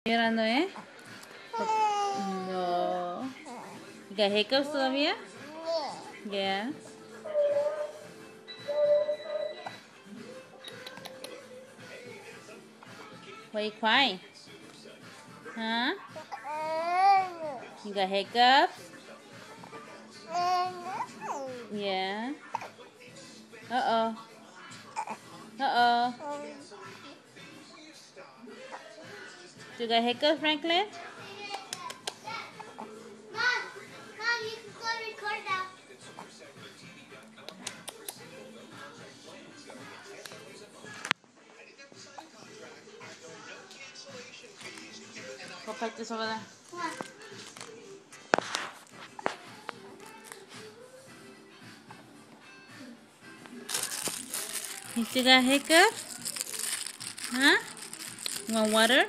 Llorando, ¿eh? No. You got hiccups todavía? Yeah. Why are you crying? Huh? You got hiccups? Yeah. Uh-oh. Uh-oh. You got hiccups, Franklin? Mom, you can go record now. Go practice over there. Come on. You still got hiccups? Huh? You want water?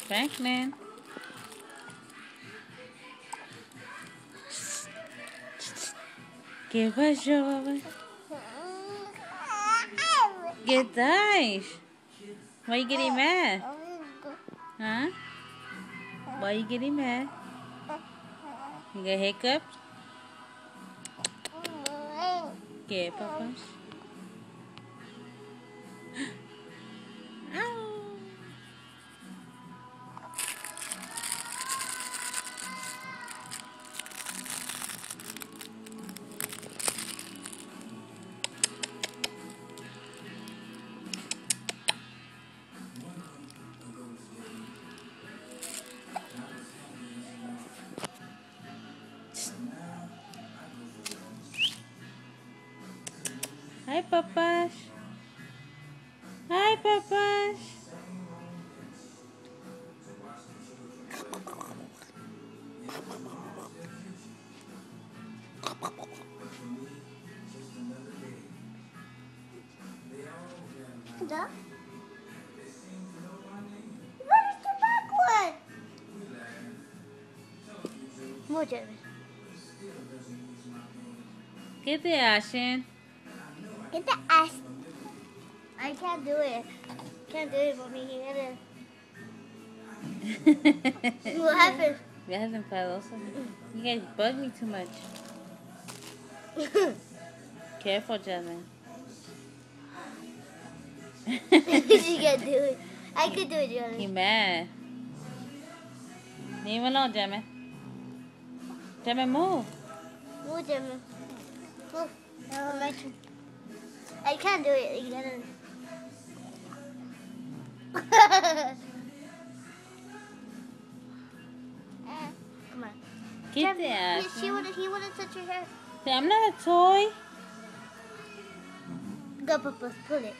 Franklin. ¿Qué pasó, papá? ¿Qué tal? Why you getting mad? Huh? Why you getting mad? You got hiccups? ¿Qué, papá? Ow. Hi, papas. Hi, papas. Da? Where's the back one? More Jeremy. ¿Qué te hacen? Get the ass. I can't do it. Can't do it, mommy. What happened? Viejas enfadosas. You guys bug me too much. Careful, Jasmine. She can't do it. I could do it, You Jeremy. mad. Leave him alone, Jasmine. Jasmine, move. Move, Jeremy. Move. My turn. I can't do it. You gotta. Come on. ¿Qué Jeremy, te hacen? he wanna touch your hair. I'm not a toy. Go, Papa, pull it.